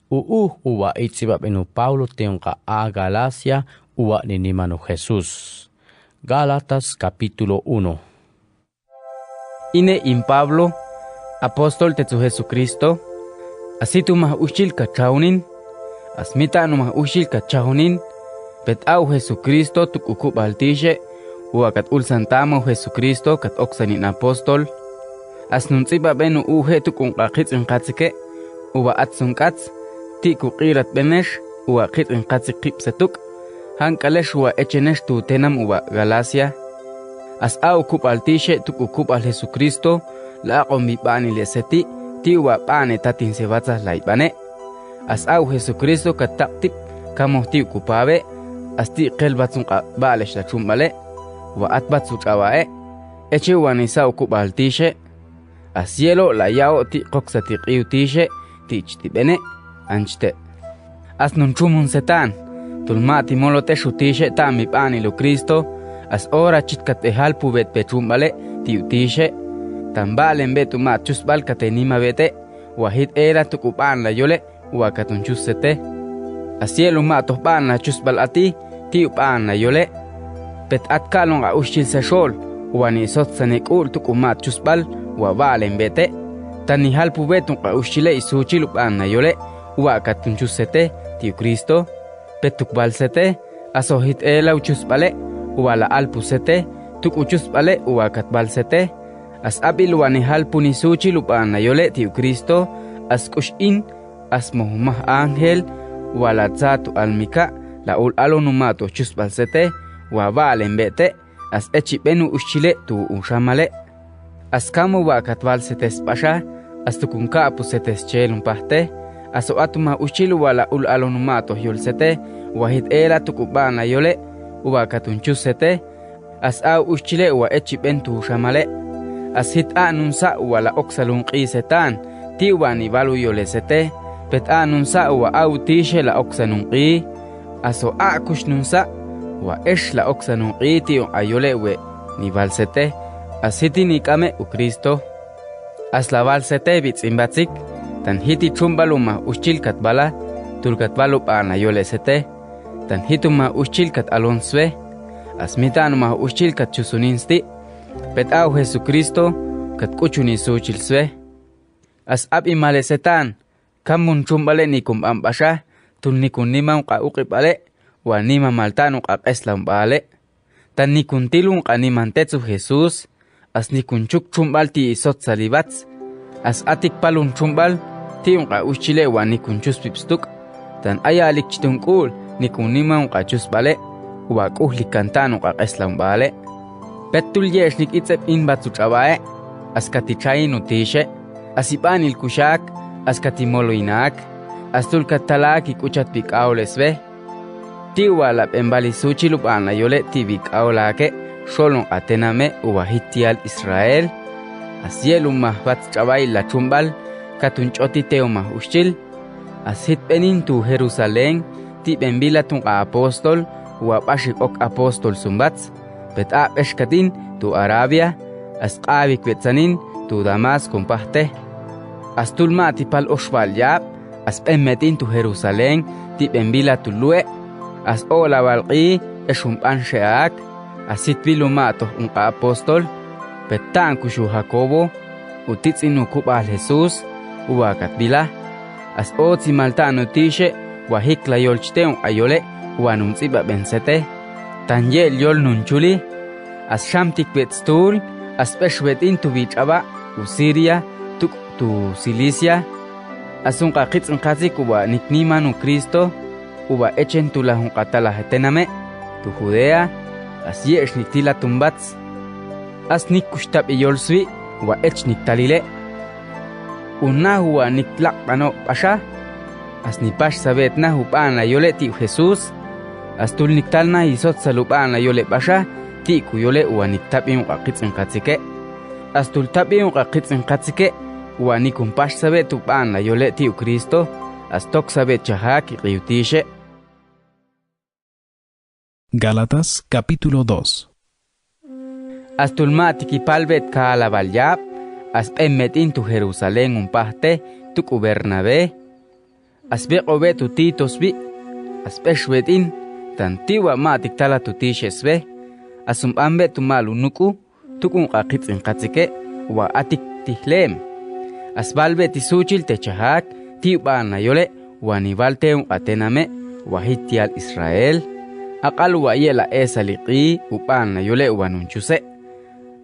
uwa itzibabenu Paulo teonka a Galacia uwa ninimanu Jesús. Gálatas capítulo 1. Ine in Pablo, apóstol de su Jesucristo, así tu mah ushil kachaunin, asmita no mah ushil kachaunin, pet au Jesucristo tu ukub altishe, uwa kat ulsantamo Jesucristo kat oksanin apóstol, as nunziba benu uhe tu kunkakits in katsike, uwa atsunkats, ti kukirat benesh, uwa kits in katsikip setuk, hankalesh uwa echenesh tu tenam uwa Galacia, as au kub altishe tu ukub al Jesucristo, la qomi bani leseti, ti uwa bane tatin sebatsa laibane, as au Jesucristo kataktip, kamo ti ukupabe, as ti kelbatsunka balesh la chumbale, wa atbatsuk awae, eche wanisa ukub altishe, as cielo la yao ti koksati qiutishe, ti chtibene, anchte. As nun chumun setan, tulmati molote shutishe tami bani lo Cristo, as ora chitkat ehal pubet pechumbale, ti utishe, tambalen betu ma chusbal katenima bete, wahid era tukupan la yole, wakatun chusete. As cielo ma tohpan la chusbal ati, ti upan la yole, pet atkalong a ushil sa shol, wani sot sanek tukumat chusbal, wabalen bete, tani hal pubetun ka ushile isuchi lupan na yole, wakatun chusete, ti Cristo, petuk balsete, asohit ela uchusbale, wala alpusete, tuk uchusbale, wakat balsete, as abil wani hal punisuchi lupan na yole, ti Cristo, as kushin, as mohumah angel, wala zatu almika, la ul alonumato chusbalsete, wabalen bete, as echipenu ushile tu ushamale, as kamo wakat balsetes pasha, as tukunka apusetes chelun pahte, as atuma ushilu wala ul alonumato yulsete, wahid era tukubana yole, wakatun chusete, as au ushile wa echipen tu ushamale, as hit anunsa wala oksalun qisetan, ti wani balu yolesete, pet anunsa wa au tishe la oksanun qi, aso akushnunsa, wa esh la oksanun qi ti ayole we ni balsete, as hiti ni kame u Cristo, as la balsete bits imbatsik, tan hiti chumbaluma ushil katbala, tulkatbalu pana yolesete, tan hituma ushil kat alonswe, as mitanuma ushil kat chusuninsti, pet au Jesucristo kat kuchuni suchilswe, as ab imalesetan, kamun chumbale ni kumbambasha, tul ni kunimam ka ukipale, wa nima maltanu ka eslam bale, tan ni kuntilun ka nimantetsu Jesus, as ni kunchuk chumbal ti isot salibats, as atik palun chumbal, ti ka ushile wa ni kunchus pipstuk, tan ayalik chitunkul, ni kunimam ka chusbale, wa kuhlik kantanu ka eslam bale, petul yeshnik itzep inbatsu chabae, as katichayin utishe, asipanil kushak, as katimolo inak, as tulkatalak ikuchat pik aulesve, ti wala pembali suchi lupana yole ti bik aulake, sholon atename uwahitial Israel, as yelum mahbat chabay la chumbal, katunchoti teomah ushil, as hitpenin tu Jerusalén, ti bembilatun a apostol, uwapashik ok apostol sumbats, pet eshkatin tu Arabia, as qabik betzanin tu Damas compahte, as tulmati pal oshbal yab, as emmetin tu Jerusalén, ti bembila tu lue, as ola balqi, eshumpan sheak, as sitbilumato un apostol, petan kushu Jacobo, utitzinu kubal Jesús, uwakat bila, as otzi maltano tishe, wahikla yolchteun ayole, wanumziba bensete, tan yel yol nunchuli, as shamtik betstul, as peshwetin tu bichaba, Siria, tu Cilicia, as un kakitz un kazik uwa nikniman u Cristo, uwa echen tu la hunkatala hetename, tu Judea, as yesh niktila tumbats, as nikkushtab iyolswi, uwa ech niktalile, una huwa niklak ano pasha, as nipash sabet na hupan la yole ti Jesús, as tul niktalna isot salupan la yole pasha, ti kuyole uwa niktabi un kakitz un katzike, as tul tabi un kakitz un katzike, uwa nikumpash sabet upan la yole ti Cristo, as tok sabet chahak riutishe. Gálatas capítulo 2. As tulmati kipalbet ka la balyab, as emmetin tu Jerusalén un pahte, tu Bernabé, asbeqobe tutitosbi aspeshwetin tantiwa matiktala tutishesbe asumambe tumalunuku tukun qaqitsin qatsike wa atik tihlem asbalbe tisuchil techahak tibana yole wanibalteun atename wahitial Israel aqal wa yela esaliqi upana yole wanunchuse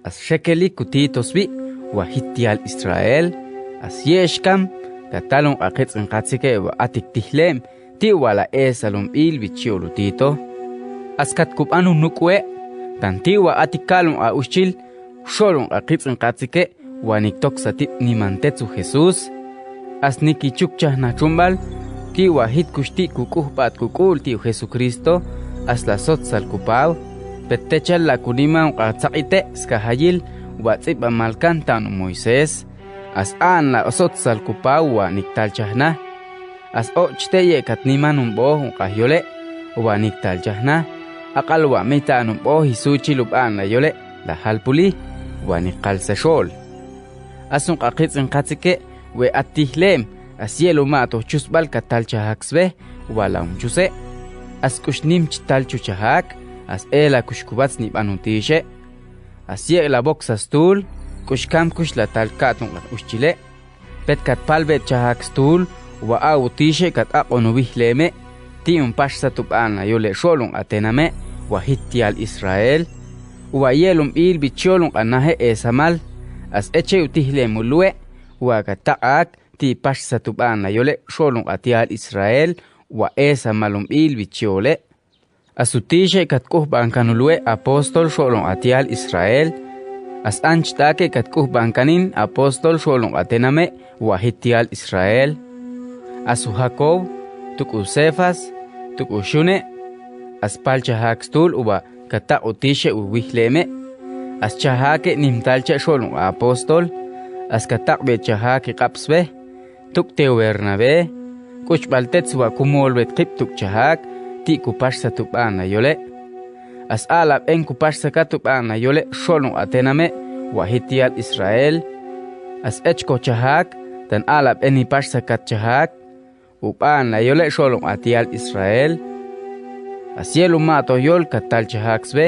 as shekeli kutitosbi wahitial Israel as yeshkam katalon aqitsin qatsike wa atik tihlem ti wala esalum bichiolutito askat kupanu nukwe tantiwa atikalum a ushil sholon aqitsin qatsike waniktok satip nimantetsu Jesus asniki chukcha na chumbal ki wahit kushti kukuhpat kukul ti Jesucristo asla sotsal kupaw pettechal la kunima qatsaqite skahayil watsib amalkan tan Moises as an la sotsal kupaw wa niktalchahna as ochte katniman umbo qahyole wa niktalchahna aqal wa mita umbo hisuchi luban la yole la halpuli wa niqalsashol asun qaqitsin qatsike we atihlem asielo mato chusbal katalchahaksbe wala umchuse as kushnim chitalchuchahak as ela kushkubats ni banutishe asie la boxastul kushkam kushla talkatun uschile petkat palbet chahakstul wa autishe kat aqonubihleme tiun pashsatubana yole sholun atename wa hitial Israel wa yelum il bicholun anahe esamal as eche utihlemulwe wa kataqak ti pashsatubana yole sholun atial Israel wa esamalum il bichole asutishe katkuh bankanulwe apostol sholun atial Israel as anchtake katkuh bankanin apostol sholun atename wa hitial Israel asu Jacob tuku Cefas tuku Shune as palchahakstul uba kata utishe uwihleme as chahake nimtalcha sholun apostol as katakbe chahake qapsbe tuk Bernabe kuchbaltets wa kumolbet qip tuk chahak ti kupashsa tubana yole as alab en kupashsa katubana yole sholun atename wa hitial Israel as echko chahak tan alab eni pashsa kat chahak upana yole sholun atial Israel asielu mato yol katal chahaksbe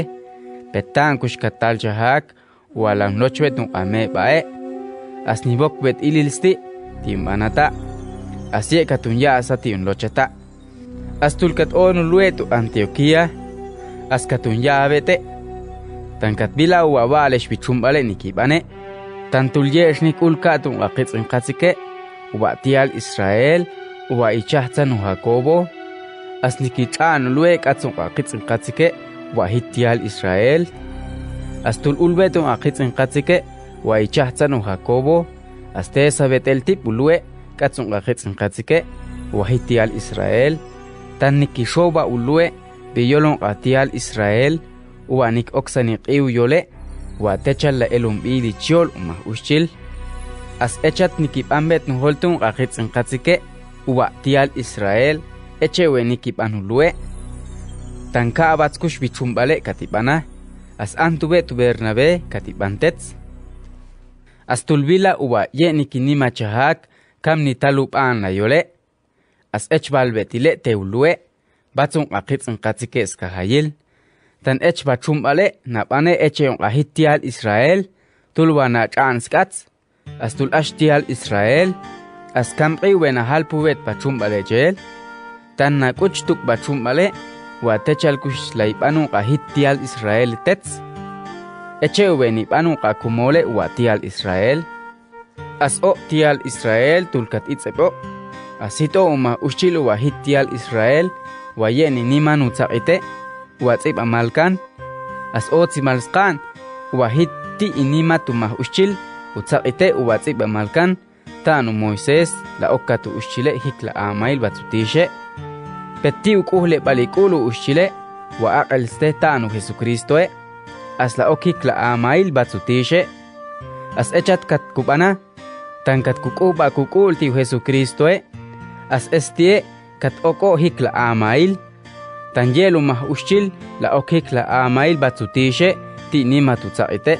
petan kush katal chahak walang nochbet nung ame bae asnibok bet ililsti timbanata asie katunya asati lochata astulkat onu luetu Antioquia as katunya bete tankat bila wa balesh bichumbale nikibane tantulyesh nikulkatun aqitsin qatsike wa tial Israel wa ichahtsan Jacobo asniki chan luek atsun aqitsin qatsike wa hitial Israel astul ulbetun aqitsin qatsike wa ichahtsan Jacobo astesa betel tip ulwe katsun aqitsin qatsike wa hitial Israel tanniki shoba ulwe biyolon atial Israel wa nik oksani qiu yole wa techalla elum bili chol ma ushil as echat nikip ambet no holtun aqitsin qatsike wa tial Israel echewe nikip anulwe tanka abatskush bichumbale katibana as antube tu Bernabe katibantets as tulbila uwa ye nikinima chahak kam ni talup ana yole as echbal betile teulwe batsun aqitsin qatsike skahayil tan echba chumbale napane echeon ahitial Israel tulwana chanskats as tul ashtial Israel as kamqi wena halpuwet pachumbale jel tan na kuchtuk bachumbale wa techal kush laibanu ahitial Israel tets echeweni banu qakumole wa tial Israel as o tial Israel tulkat itsepo asito uma uchilu wa hitial Israel wa yeni nimanu tsaqite wa tsib amalkan as o tsimalsqan wa hitti inimatu ma uchil utsaqite wa tsib amalkan tanu Moises la okatu uchile hikla amail batsutishe petti ukuhle balikulu uchile wa aqalste tanu Jesucristo as la okikla amail batsutishe as echat kat kubana tankat kukuba kukulti Jesucristo as estie kat oko hikla amail tanjelu mah ushil la okikla amail batsutishe ti nimatu tsaite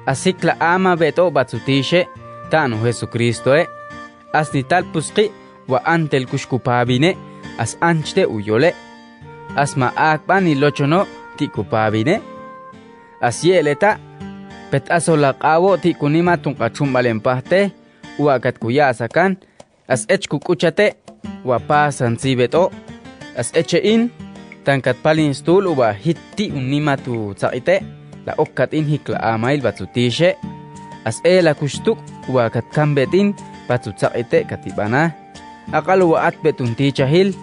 asikla ama beto batsutishe tanu Jesucristo as ni tal pusqi wa antel kushkupabine as anchte uyole as ma akbani lochono ti kupabine as yeleta pet asola qawo ti kunima tunqachumbalempaste wa kat kuyasakan as kukuchate wa pasan sibeto as in tankat palin stul uba hitti unima tu tsaite la okkat in hikla amail batsutishe as la kushtuk wa kat kambetin batsu tsaite katibana akal wa atbetun tichahil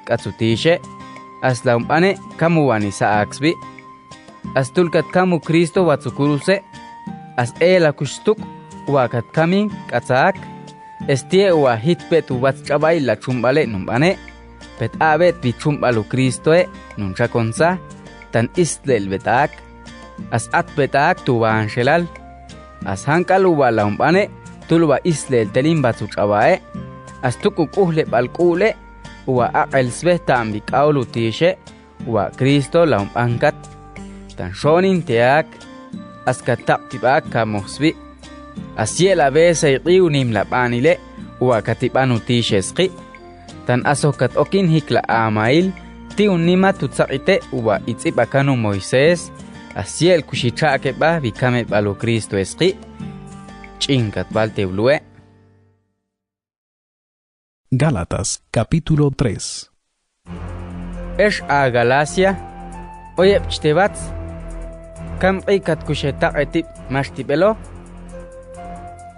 katsutishe as la umpane kamuwani sa aksbi as tulkat kamu Kristo watsukuruse as la kushtuk wa kat kamin katsak estie wa hitbetu watchabay la chumbale numbane pet abet bi chumbalu Kristoe nun chakonsa tan istlel betak as at betak tu angelal as hankalu wala umbane tulwa islel telin batsu chabae as tukuk uhle balkule wa aqel svetam bi qawlu tishe wa Kristo la umbankat tan shonin teak as katak tibak kamosbi as yela bese qiunim la banile wa katibanu tisheski tan asokat okin hikla amail ti unima tutsaqite uwa itzibakanu Moisés asiel kushichake ba bikame balo Kristo esqi chinkat balteblue. Gálatas capítulo 3. A Galacia oye pchtebats kam qikat kushetaqetib mashtibelo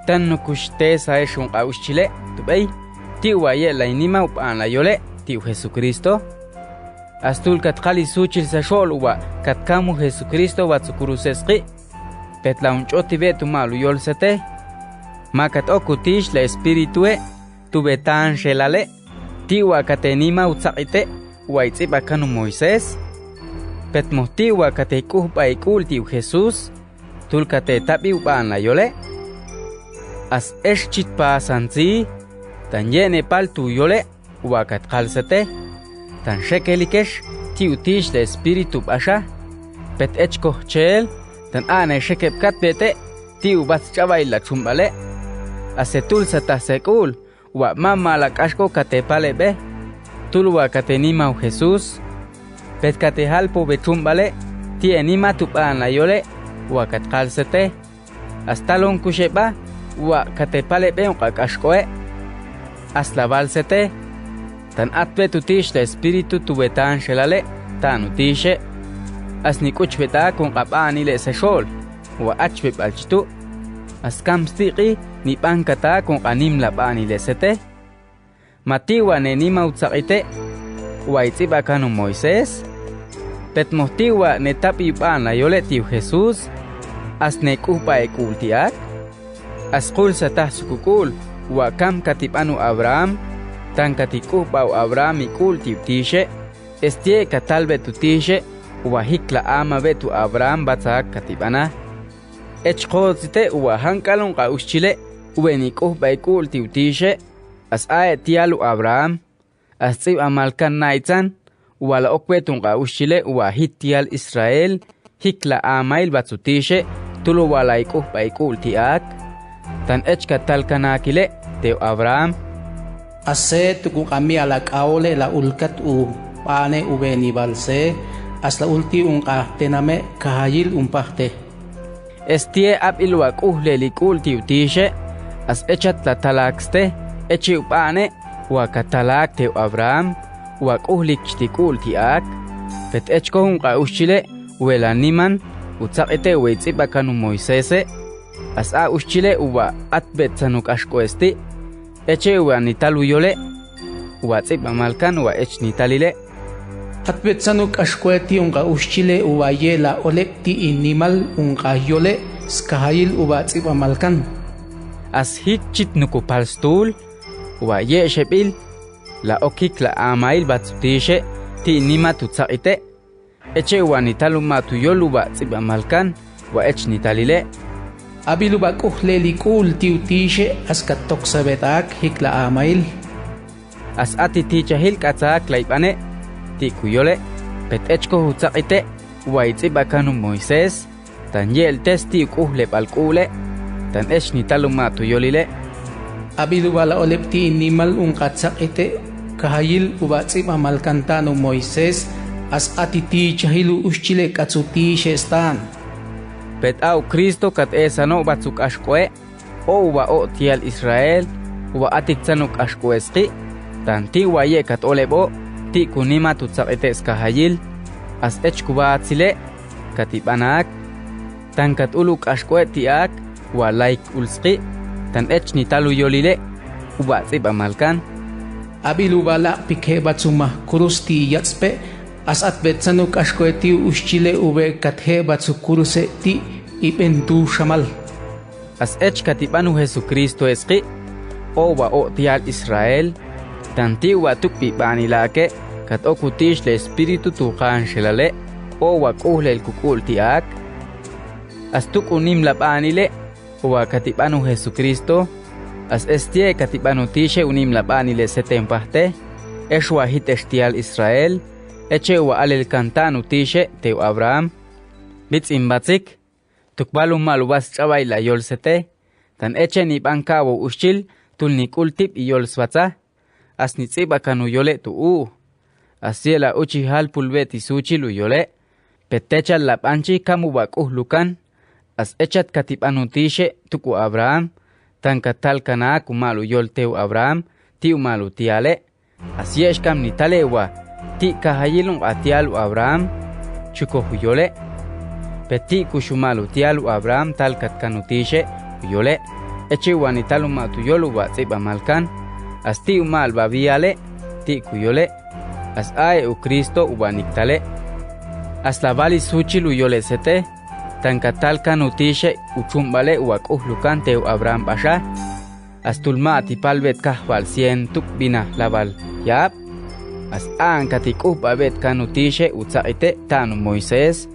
tan nukushte saeshun qaushchile tubay ti waye la inima upan la yole ti Jesucristo astul kat qali suchil sa shol uwa kat kamu Jesucristo watsukurusesqi pet la unchoti betu malu yolsete makat okutish la espiritue tu betan shelale ti wa katenima utsaqite wa itziba kanu Moisés pet mohti wa katekuh paikul ti Jesus tul kate tabi upan la yole as chit pasanzi tan yene pal tu yole wakat qalsate tan shekelikesh ti utish de espiritu basha pet kohchel tan ane shekep katbete ti ubat chabay la chumbale asetul sata sekul wa mama la kashko katepale be tulwa katenima Jesus pet katehalpo be chumbale ti enima tupan la yole wakat qalsate astalon kusheba wa katepale be qakashkoe asla balsete tan atbe tutish la espiritu tubetan shelale tan utishe asni kuchbeta con qabani le seshol wa achbe balchitu askam stiqi ni bankata con qanim la bani le sete mati wa nenima utsaqite wa itziba kanu Moisés pet mohti wa netapi ban la yoleti Jesus asne kupa ekultiak asqul satah sukukul wa kam katibanu Abraham tan katikupa Abraham ikul tishe estie katalbe tutishe wa hikla ama betu Abraham batsak katibana echqozite wa hankalun qa uschile ubenikuh baikul tishe as tialu Abraham asib amalkan naitsan wala okbetun qa uschile wa hitial Israel hikla amail batsutishe tulu wala ikuh baikul tiak tan echkatal kanakile te Abraham aset ku kami ala kaole la ulkat u pane ubeni balse asla ulti unqa tename kahayil umpahte estie ab ilwak uhle likul tiutishe as echat la talakste echi upane wa katalak te Abraham wa uhlik chtikul tiak pet echko unqa uschile wela niman utsaqete weitsiba kanu Moisés as a uschile uwa atbet sanuk ashkoesti eche wa nitalu yole wa tsiba malkan wa ech nitalile atbet sanuk ashkoeti unqa uschile uwa yela olekti inimal unqa yole skahayil uwa tsiba malkan as hikchit nukupalstul wa ye shebil la okik la amail batsutishe ti nima tutsaqite eche wa nitalu matu yoluba tsiba malkan wa ech nitalile abilu bakuhle likul tiutishe askatok sabetak hikla amail as ati ticha hilkatsak laibane ti kuyole pet echko hutsaqite wa itziba kanu Moisés tan yel testi kuhle balkule tan ech nitaluma tuyolile Abidu bala olep ti inimal katsak ite kahayil ubatsip amalkantano Moises as atiti chahilu uschile katsuti shestan. Pet au Kristo kat esano batsuk ashkwe o uba o tial Israel uba atik tsanuk ashkweski tanti waye kat olebo ti kunima tutsak ite skahayil as ech kubatsile katibanak tan kat uluk ashkwe tiak wa laik ulski tan ech ni talu yolile ubatsip amalkan. Abilu bala pikhe batsuma kurusti yatspe as at betsanuk ashkoeti uschile ube kathe batsukuruse ti ipentu shamal. As ech katibanu Jesucristo eski o wa o tial Israel tanti wa tukpi banilake kat okutish le espiritu tuqan shelale o wa kuhle el kukul tiak as tuk unim la banile wa katibanu Jesucristo as estie katibanu tishe unim la banile setempahte eshwa hit estial Israel eche wa alel kantanu tishe teu Abraham bits imbatsik tukbalum malubas chabay la yolsete tan eche ni bankawo ushil tulni kultip y yolswatsa as ni tsiba kanu yole tu asiela uchi hal pulbeti suchilu yole petecha la panchi kamu lukan as echat katibanu tishe tuku Abraham tan katal kana kumalu yol teu Abraham tiu malu tiale asiesh kam ni talewa ti kahayilung atialu Abraham chuko huyole peti kushumalu tialu Abraham tal kat kanutishe huyole eche wanitalu matu yolu wa tsiba malkan as ti umal babiale ti kuyole as ae u Kristo ubaniktale as la bali suchilu yole sete tan katal kanutishe uchumbale uakuhlukan teu Abraham basha as tulma atipalbet kahwal 100 tuk bina labal yap as an katikuh babet kanutishe utsaite tanu Moises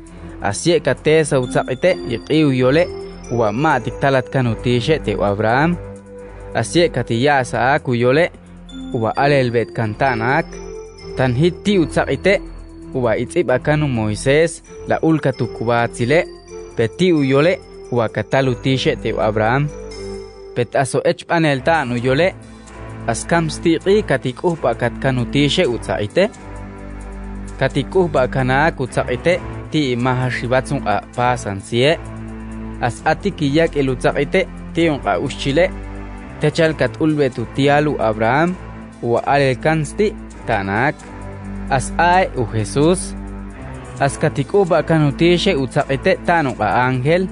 asye katesa utsaite yiqiu yole wa ma tiktalat kanutishe teu Abraham asye katiyasa aku yole wa alelbet kantanak tan hitti utsaite wa itiba kanu Moises la ulkatukubatsile peti uyole wa katalutishe teu Abraham pet aso ech panel tanu yole askam stiqi katikuh pa katkanutishe utsaite katikuh pa kana kutsaite ti mahashibatsung a pasansie as atikiyak elutsaite ti un a uschile techal kat ulbetu tialu Abraham wa alkansti tanak as ay u Jesus as katikuh pa kanutishe utsaite tanu a angel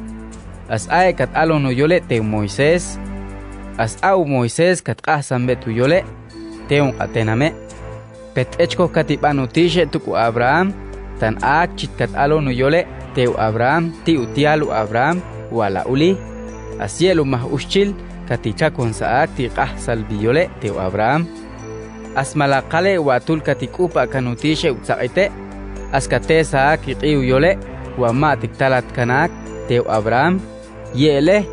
as ay kat alono yole teu Moises as au Moises kat qahsan betu yole teun atename pet echko katibanu tishe tuku Abraham tan ak chit kat alono yole teu Abraham ti utialu Abraham wala uli asielu mah uschil katichakon saak ti qahsal biyole teu Abraham as malaqale watul katikupa kanutishe utsaite as katesa kiqiu yole wa ma tiktalat kanak teu Abraham yele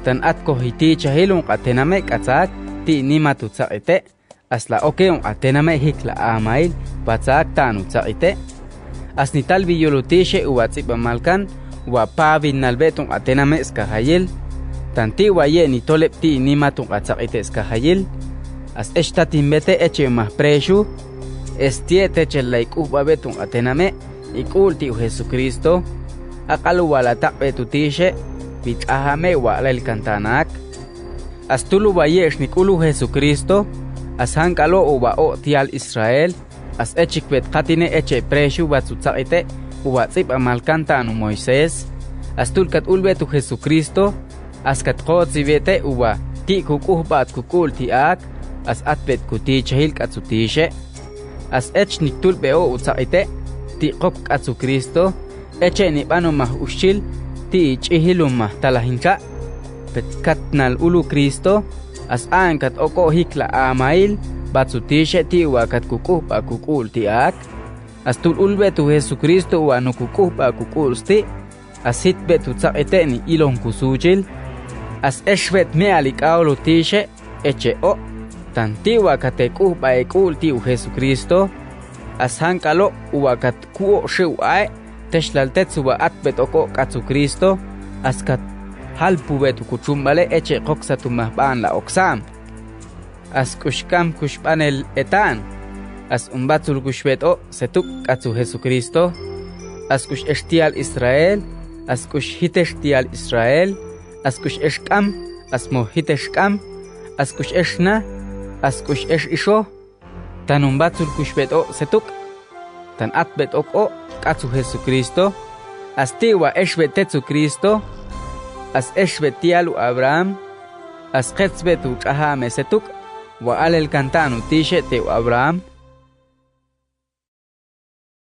tan atko hiti chahilung atename katsak ti nima tutsaite asla okeung atename hikla amail batsak tanu tsaite asni talbi yolutishe uwatsiba malkan wa pavin nalbetung atename skahayil tanti waye ni tolep ti nima tung atsaite skahayil as eshtatimete eche mah preshu estie techelaik ubabetung atename ikulti Jesucristo akalu wala takbetutishe bitahame wala el kantanak astulu bayesh nikulu Jesucristo as hankalo uba o tial Israel as echikbet katine eche preshu batsutsaite uba tsip amal kantanu Moises astulkat ulbetu Jesucristo as kat qotzibete uba ti kukuh bat kukul tiak as atbet kuti chahil katsutishe as ech niktulbe o utsaite ti qok katsu Kristo eche ni banu mah ushil ti chihilumah talahinka petkatnal ulu Kristo as ankat oko hikla amail batsutishe ti wakat kukuh pa kukul tiak as tul ulbetu Jesucristo wa no kukuh pa kukulsti as hitbetu tsaite ni ilong kusuchil as eshvet me alikaulo tishe eche o tanti wakatekuh pa ekul ti Jesucristo as hankalo wakat kuo shewai teshlaltet suba atbet oko katsu Kristo askat halpu betu kuchumbale eche qoksatu mahban la oksam. As kushkam kushpanel etan. As umbatul kushbeto setuk atsu Jesucristo. As kush estial Israel. As kush hitestial Israel. As kush eshkam. As mo hiteshkam. As kush eshna. As kush esh isho. Tan umbatul kushbeto setuk. Tan atbet oko katsu Jesucristo. As tiwa eshbetetsu Cristo. As eshbetialu Abraham. As ketzbetu chahame setuk. Wa alel cantanu tishe teu Abraham.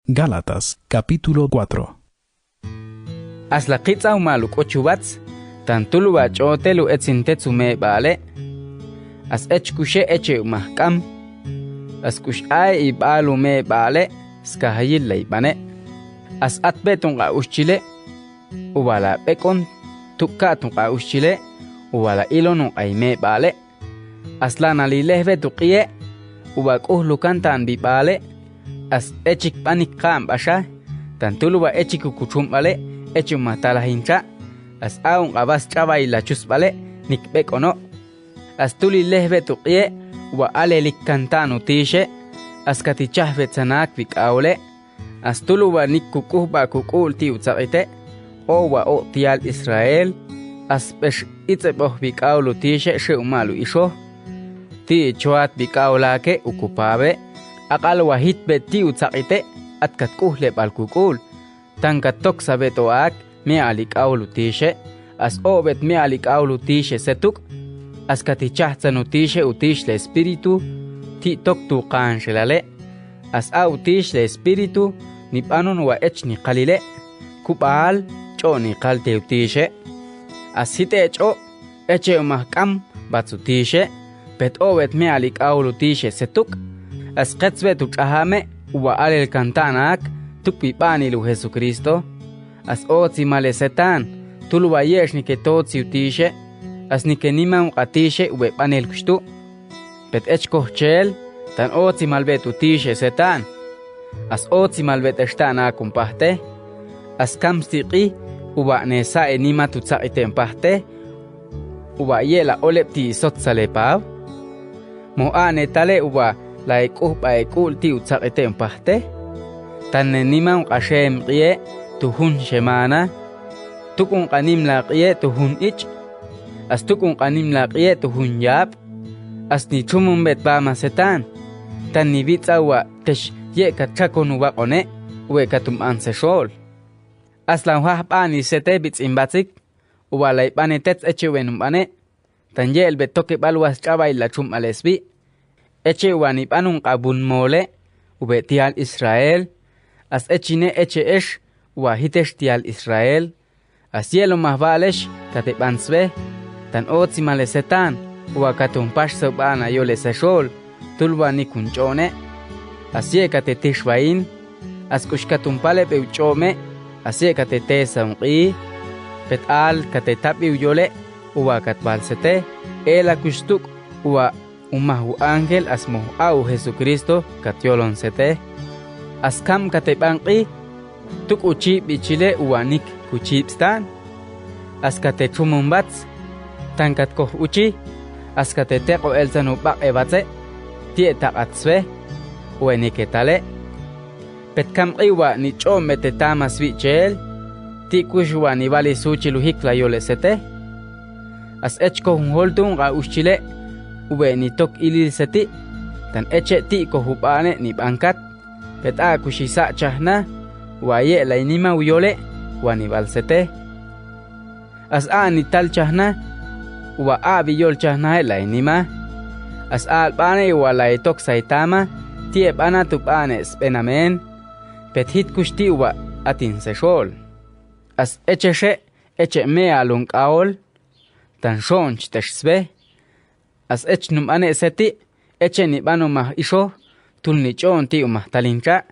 Gálatas, capítulo 4. As la qitsa umaluk ochubats. Tantulu bachotelu etzintetsu me bale. As echkushe eche umahkam. As kush ay ibalu me bale. Skahayil laibane. As atbetun ga ushchile. Ubala bekon. Tukatun ga ushchile. Ubala ilonun ay me bale. As la nalilehve tuqiye. Ubak uhlukantan bi bale. As echik panik kam basha. Tantulu ba echik kuchum bale. Echum matala hincha. As aun abas chavay la chus bale. Nikbek ono. As tuli lehve tuqiye. Uba alelik kantanu tishe. As katichahve tsanak vik aule. As tulu ba nikkukuh ba kukul ti utsakite. O wa o tial Israel. As pesh itzeboh vik aulu tishe she umalu isho. Ti choat vik aulake ukupabe. Akal wahit beti utsakite. At katkuhle bal kukul. Tankatok sabetoak. Me alik aulu tishe. As obet me alik aulu tishe setuk. As katichahtsanu tishe utish le espiritu. Ti tok tu qanshelale. As au tish le espiritu. Nipanun wa ech ni qalile. Kupal cho ni qalte utishe. As hite echo. Eche umahkam batsu tishe. Bet obet me alik aulu tishe setuk. As qetzbetu chahame. Uwa alel kantanak. Tukpipani lu Jesucristo. As otzi malesetan. Tuluba yesh ni ke totsi utishe. As ni ke nimam qatishe ube panel kushtu. Bet ech kohchel. Tan otzi malbet utishe setan. As otzi malbet eshtana kumpahte. As kamstiqi. Uba nesa enima tutsaite empahte. Uba yela olepti sotsalepav. Moane tale uba la ekupa ekulti utsaite empahte. Tan nimam qashem qiye. Tuhun shemana. Tukun qanim laqiye tuhun ich. As tukun qanim laqiye tuhun yab. As ni chumun bet ba masetan. Tan ni bitsawa tesh ye kachakonu wa qone. Uwe katum anse shol. As la wahbani sete bits imbatsik. Uwa la ipane tets eche wenum bane. Tan ye el betoke balwas chabay la chum alesbi. Eche wani panun qabun mole. Ube tial Israel. As echine eche esh. Uwa hitesh tial Israel. As yelo mahvalesh katipansve. Tan otsi malesetan. Uwa katumpash sobana yole seshol. Tulwa ni kunchone. As ye katetishvain. As kushkatumpale peuchome. As ye katetesa unqi. Petal katetapi uyole. Uwa katbalsete. Ela kushtuk. Uwa umahu ángel asmo au Jesucristo katyolon sete. As kam katepanqi. Tuk uchi bichile uwanik kuchipstan. As katechumunbats. Tankat koh uchi. As kateteko elsanubak ebatse. Tietak atsve. Ueniketale. Petkam iwa ni chomete tamas vichel. Tikushwa ni vali suchi luhikla yole sete. As echko hunholdun ga ushchile. Ube ni tok ilil seti. Tan eche ti ko hupane ni bangkat. Peta kushisa chahna. Waye la inima uyole. Wani balsete. As ni tal chahna. Wa abiyol chahna la inima. As albane wa la itok saitama. Tiep ana tupane spenamen. Pet hit kushti wa atin seshol. As eche me alung aol. Tan shonch teshsve. As echnum ane seti. Eche ni banu mah isho. Tul ni chon ti umah talincha.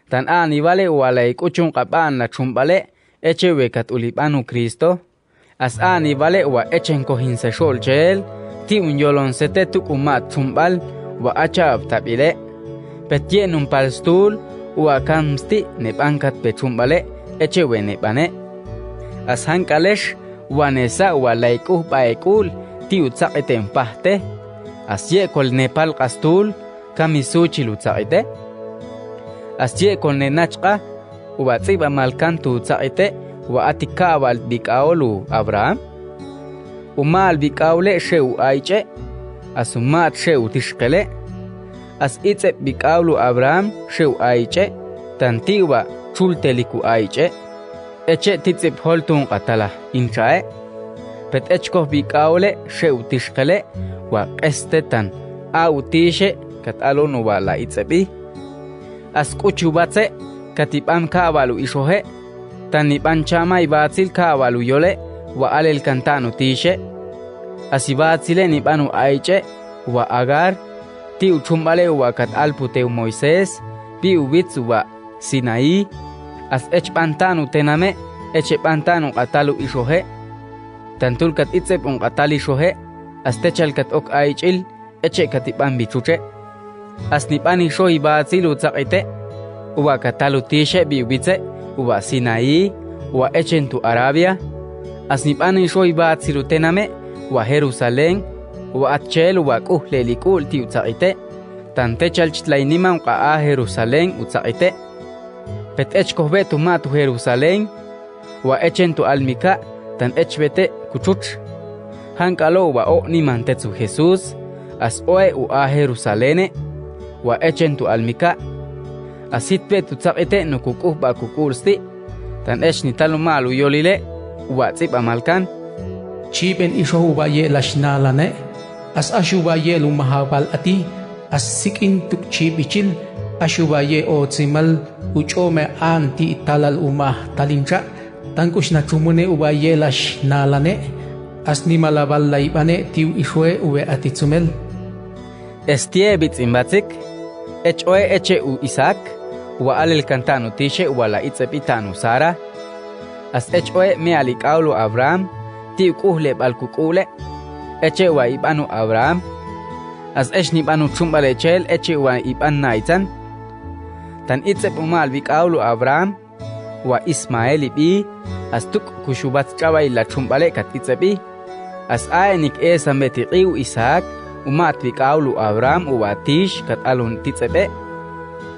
Tan ani vale wala ikuchun qapan la chumbale. Eche wekat ulipanu Cristo. As ani vale wa echen kohin seshol chel. Ti un yolon sete tuk umat chumbal. Wa acha abtabile. Pet yenum palstul. Wa kamsti nepankat pechumbale. Eche we nepane. As hankalesh. wanesa walaikuh baekul ti utsaqiten pahte asye kol nepal qastul kamisuchil utsaqite asye kol nenachqa ubatsiba malkan tu utsaqite wa atika wal bikaolu Abraham umal bikaule sheu aiche asumat sheu tishqele as itse bikaulu Abraham sheu aiche tantiwa chulteliku aiche eche titsip holtun qatala inchae pet echko bikaule sheu tishqele wa qestetan autishe katalonu wala itsebi as kuchubatse katipam kawalu ishohe tanipan chama ibatsil kawalu yole wa alel kantano tishe asibatsile nipanu aiche wa agar ti uchumbale wa kat alputeu Moisés pi ubitsu wa Sinaí as echpantanu tename echepantanu qatalu ishohe tantul kat itsep un qatali ishohe as techal kat ok aichil eche katipan bichuche as nipani sho ibatsil utsaqite wa katalu tishe bi ubitse wa Sinaí wa echentu Arabia as nipani sho ibatsil tename wa Jerusalén wa atchel wa kuhlelikul ti utsaqite tante chalchitlainiman qa Jerusalén utsaqite pet echkohbe tu matu Jerusalén wa echentu almika tan echbete kuchuch hankalo wa o niman tetsu Jesús as oe u Jerusalén wa echentu almika asitbe tutsaqite nukukuh ba kukursti tan echni talumalu yolile wa tsip amalkan chiben isho ubaye lashnalane as ashubaye lumahapal ati as sikin tukchibichil ashubaye o tsimal uchome anti talal umah talincha tankush na chumune ubaye lashnalane as nimalabal laibane tiu ishwe ube atitsumel estie bitsimbatsik echoe eche u Isaac wa alel kantano tishe wala itzepitanu Sara as echoe me alikaulo Abraham ti kuhle balkukule eche wa ibanu Abraham as eshni banu chumbale chel eche wa iban naitan tan itzep umal bikaulo Abraham wa Ismael bi as tuk kushubat chawai la chumbale kat itzebi as aenik esambeti qiu Isaac umat bikaulo Abraham wa tish kat alun titzebe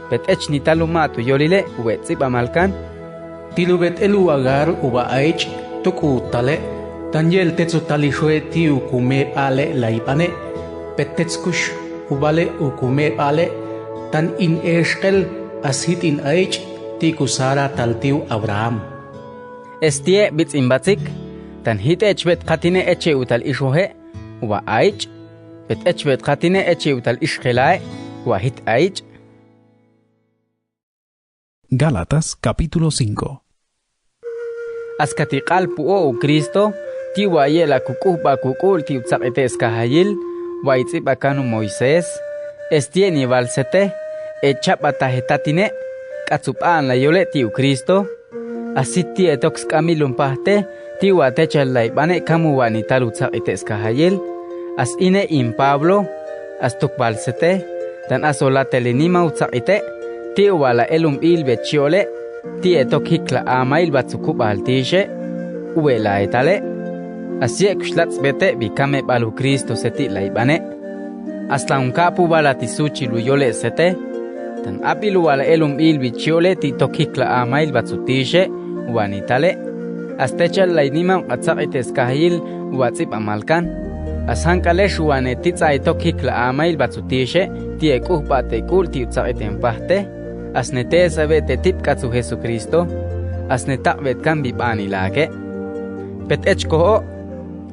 pet echni talumatu yolile uetzib amalkan tilubet elu agar uba aich tuku tale Daniel tetsu talishwe ti ukume ale laipane petetskush ubale ukume ale tan in eshkel ashit in aich ti kusara taltiu Abraham estie bitsimbatsik tan hit echbet khatine eche utal ishohe wa aich pet echbet khatine eche utal ishkhelai wa hit aich. Gálatas capítulo 5. Askatiqal puo Cristo ti waye la kukuba kukul ti utsaqete skahayil wa itsiba kanu Moisés estieni valsete echapata hetatine katsupan la yole ti Cristo asiti etox kamilum pahte ti watechal laibane kamu wani talutsaqete skahayil as ine in Pablo astuk valsete tan asolatelinima utsaqite ti wala elum il bechiole ti etok hikla amail batsukubal tishe uela etale asye kushlats bete bikame balu Cristo seti laibane hasta un capu bala tisuchi luyole sete tan apilu wala elum il bichiole ti tokikla amail batsutishe wanitale astechal lainima atsaqite skahil watsip amalkan asankale shuane titsai tokikla amail batsutishe ti ekuh bate kul ti utsaqite empahte asnete sabete tipkatsu Jesucristo asnetabet kan bibani lake pet echko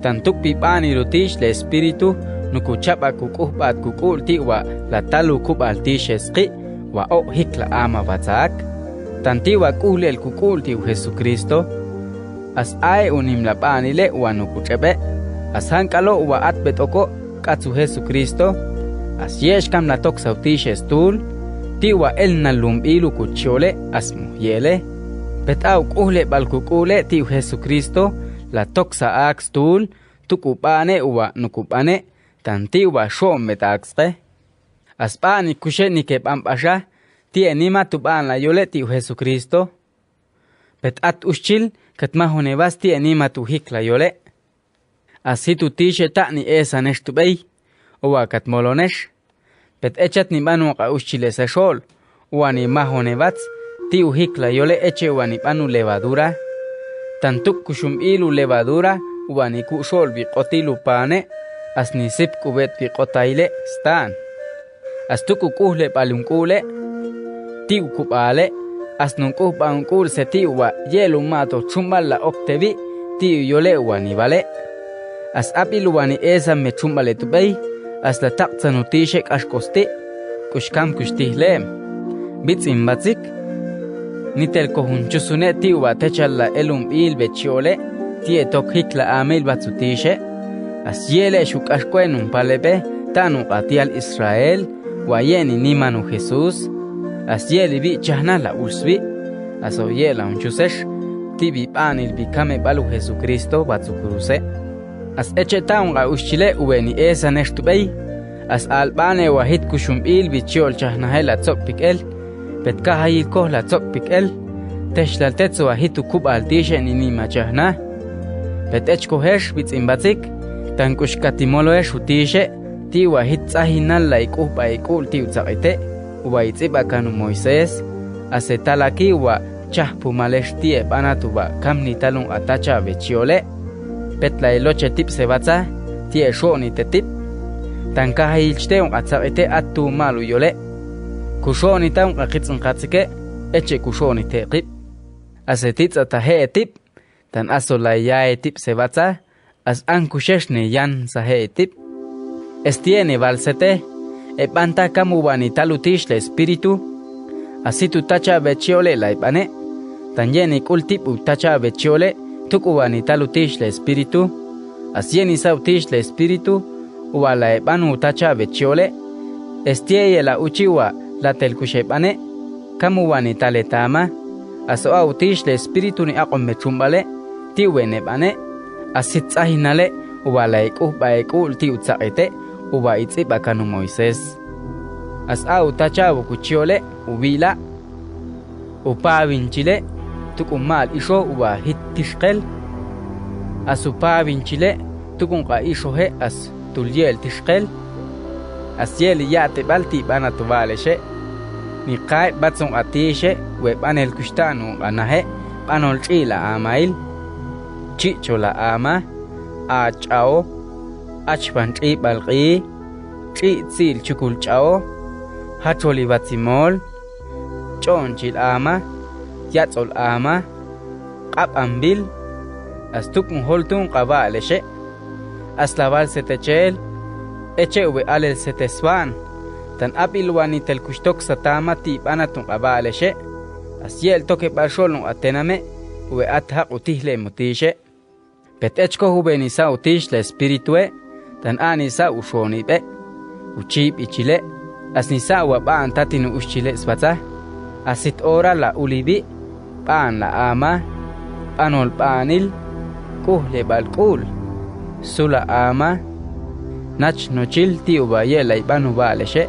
tantuk bibani rutish le espiritu nukuchapa kukuhbat kukul ti wa latalu kubal tisheski wa o hikla ama batzak tanti wa kuhlel kukul ti Jesucristo as ay unimlapani le wa nukuchebe asankalo wa atbet oko katsu Jesucristo as yesh kam latok sautishes tiwa el nalum ilu kuchole asmu yele petau kuhle balkukule ti Jesucristo la toxa axtul tukupane uwa nukupane tantiwa shom metaxte aspani kushe ni ke pampasha ti enima tuban la yole ti Jesucristo pet at ushchil katmahone basti anima tu hikla yole. Así tu tishe ta ni esa neshtubey, uwa katmolonesh, pet echat ni banu ka ushchile se shol, uwa ni mahone bats, ti uhikla yole eche uwa ni banu levadura, tantuk kushum ilu levadura, uwa ni ku shol bi qotilu pane, as ni sip kubet bi qotaile stan. As tuku kuhle palunkule, ti ukupale, as nunkuh paunkul se ti uwa yelu mato chumbala oktevi, ti yole uwa ni vale. As apil uwa ni esa me chumbale tubey, as la taqtanu tishek ashkosti, kushkam kushtihlem. Bits imbatzik, nitel kohunchusune ti uwa techalla elum il bechiole, ti etok hikla amil batsutishe, as yele shuk ashkwenum palepe, tanu qatial Israel, wa yeni nimanu Jesús, as yeli bi chahna la usbi, as o yela unchusesh, ti bi panil bi kame balu Jesucristo batsukuruse, as echeta unga ushchile uweni esa neshtubey, as albane wa hit kushum il bi chiol chahna hela tzok pikel, petka hayil koh la tzok pikel, teshlal tetsu wa hitu kub altishe ni nima chahna, pet echkohesh bits imbatzik, tan kushkatimoloesh utishe, ti wa hit tsahinal la ikuh pa ikul ti utzakite, uwa itziba kanu Moisés, asetalaki wa chahpu maleshtie banatuba kamni talun atacha bechiole, petla eloche tip sebatza, ti eshoni te tip, tanka hayilchte un atzakite atu malu yole, kushoni ta un akitsun katzike, eche kushoni te qip, asetitza tahe tip, tan asola yae tip sebatza, as ankusheshne yan sahe tip, estiene valsete, epanta kamubani talutish le espíritu, así tu tacha bechiole la ipane, tan yeni kultipu tacha bechiole, tukubani talutish le espíritu, asieni sautish le espíritu, uwa la epanu tacha bechiole, estieye la uchiwa la telkushepane, kamubani taletama, aso autish le espíritu ni akom mechumbale, tiwene bane, asit ahinale, uwa la ikuh ba ikul ti utzakite, uba itziba kanu Moisés. As au tachabu kuchiole, ubila, upawinchile, tukumal isho uba hit tishkel, as upawinchile, tukunqa ishohe as tulyel tishkel, as yeli yate balti bana tuvaleshe, ni qait batsong atishe, we banel kushtanu anahe, banol chila amail, chicho la ama, achao, achpan tri balqi, tri tsil chukul chao, hacholi batsimol, chonchil ama, yatzol ama, qab ambil, as tukun holtun qabaleshe, as laval setechel, eche ube alel seteswan, tan abilwani tel kushtok satama tip anatun qabaleshe, as yel toke basholun atename, ube athaq utihle mutishe, pet echko hubeni sa utish le espiritue, tan anisa ushonibe, uchib ichile, as nisa wa baan tatinu ushchile sbatza, asit ora la ulibi, baan la ama, anol baanil, kuhle balkul, sula ama, nach nochil ti ubaye la ibanu baleshe,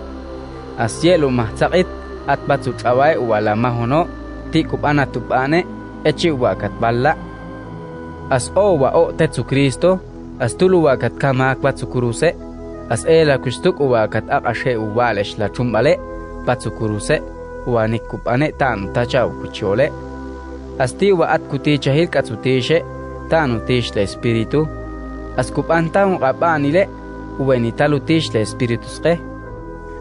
as yelu mahtzakit, at batsu chawai uwala mahono, ti kubana tubane, echi uwakat balla, as owa o tetsu Kristo, as tulu wakat kamak batsukuruse, as ela kustuk wakat akashe uwalesh la chumbale, batsukuruse, uwanik kupane tan tachaw kuchole, as ti wa at kuticha hil katsutishe, tanu tish le espiritu, as kupanta un qapanile, uweni talutish le espirituske,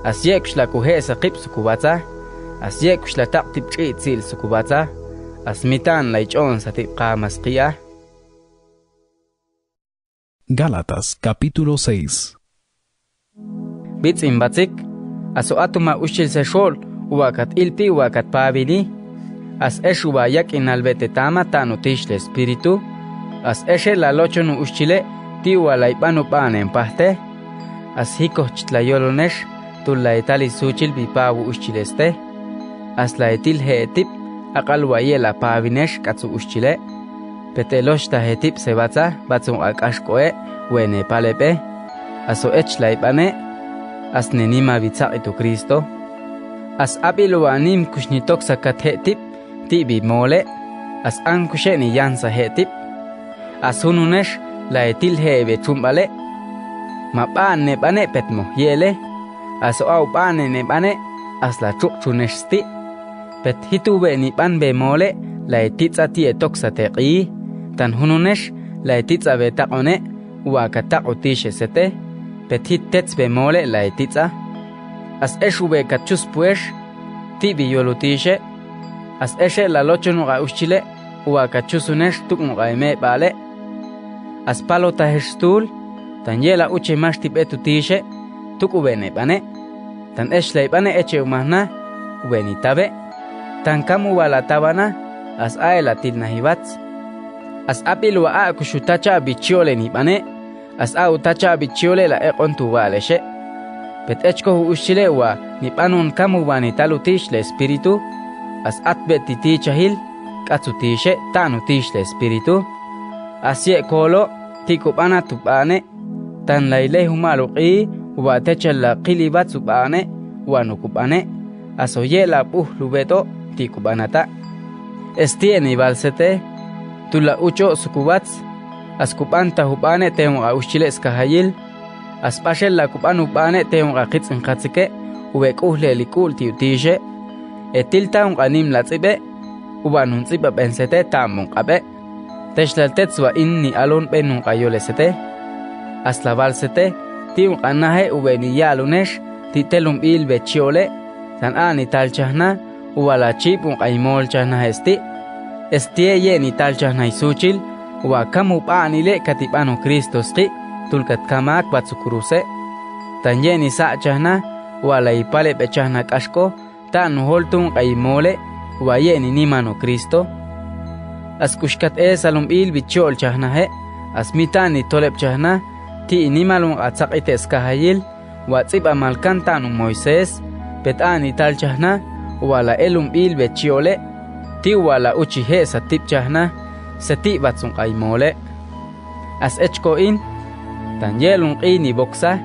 as yeksh la kuhe sa qip sukubatza, as yeksh la taqtib chitzil sukubatza, as mitan la ichon sa tip qamas qiyah. Gálatas capítulo 6. Bits imbatzik, aso atuma ushil se shol, uwakat ilpi uwakat pabini, as eshuba yak inalbete tama tanu tish le espiritu, as eshe la lochonu ushile, tiwa la ipanu pane empahte, as hikoh chitlayolonesh, tul la etali suchil bipawu ushileste, as la etil heetip, aqalwa yela pabinesh katsu ushile, petelosh tahetip sebatza, batzun akashkoe, wene palepe, aso ech la ipane, as nenima bitzaqitu Kristo, as abiluanim kushnitok sakat hetip, ti bimole, as ankushe ni yansa hetip as hununesh la etil hebe chumbale ma bane bane petmo yele as au bane ne bane as la chukchuneshti pet hitube ni banbe mole la etitsa ti etoksateqi tan hununesh la etitsa betaqone wa kataqotishe sete pet hittets be mole la etitsa as eshube kachus pues ti biyolutishe as eshe la lochonu ga ushile wa kachusunesh tukmu ga eme bale as palota hestul tan yela uche mashti betutishe tukubene bane tan eshle bane eche umahna ubeni tabe tan kamu wala tabana as aela tilna hibats as apil wa a kushutacha bichiole ni bane as a utacha bichiole la eqontu waleshe pet echko ushile wa ni panun kamu bani talutish le espiritu as atbeti tichahil katsutishe tanutish le espiritu asye kolo tikubana tubane tan laile humaluqi wa techalla qilibat subane wa nukubane asoye la lubeto tikubanata estieni balsete tula ucho sukubats askubanta hubane temu a ushile skahayil aspashel la kubanu hubane temu a qitsin qatsike ubekuhle likul tiutishe etilta qanim latsibe ubanun tsiba bensete tamun qabe teshlaltetswa inni alun benun qayolesete aslabalsete tiun qanahe ubeni yalunesh titelum il bechiole tan ani talchahna wala chipun qaymol chahna estie yeni talchahna isuchil wa kamu panile katibano Kristoski tulkat kamak batsukuruse tan yeni sa chahna wala ipale bechahna kashko tan holtun qaymole wa yeni nimano Kristo askushkat esalum il bichol chahna he asmitani tolep chahna ti inimalun atsaqite eskahayil wa tsiba malkantanu Moises petani talchahna wala elum il bechiole ti wala uchihe satip chahna sati batsun qaymole as echko in tan yelun qini boksa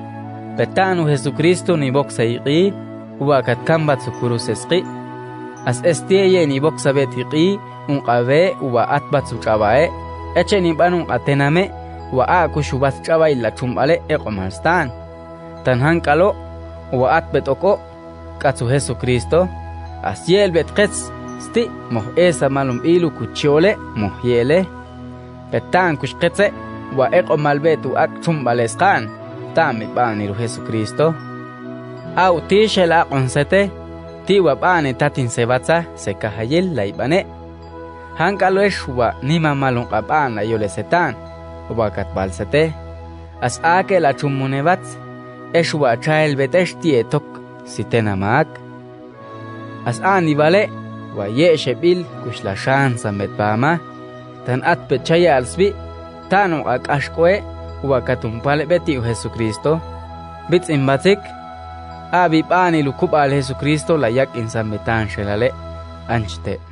petanu Jesucristo ni boksa iqi wa kat kambat sukurusesqi as estie ni boksa betiqi unqabe wa atbat suqabae echeni banun atename wa akushubat chawai la chumbale eqomalstan tan hankalo wa atbetoko katsu Jesucristo asiel betqets sti moh esa malum ilu kuchiole moh yele petan kushqetse wa eqomalbetu ak chumbalesqan tami baniru Jesucristo au tishela qonsete ti wa bane tatin sebatsa sekahayel laibane hankalo eshwa nima malum qabana yolesetan wakat balsete as ake la chummunebats eshwa chael beteshtie tok sitenamak as ani vale wa yeshebil kushla shansa metbama tan atpe chayalsbi tanu akashkoe wakatum pale beti Jesucristo bits imbatik abi pani lukub al Jesucristo la yak insametan shelale anchte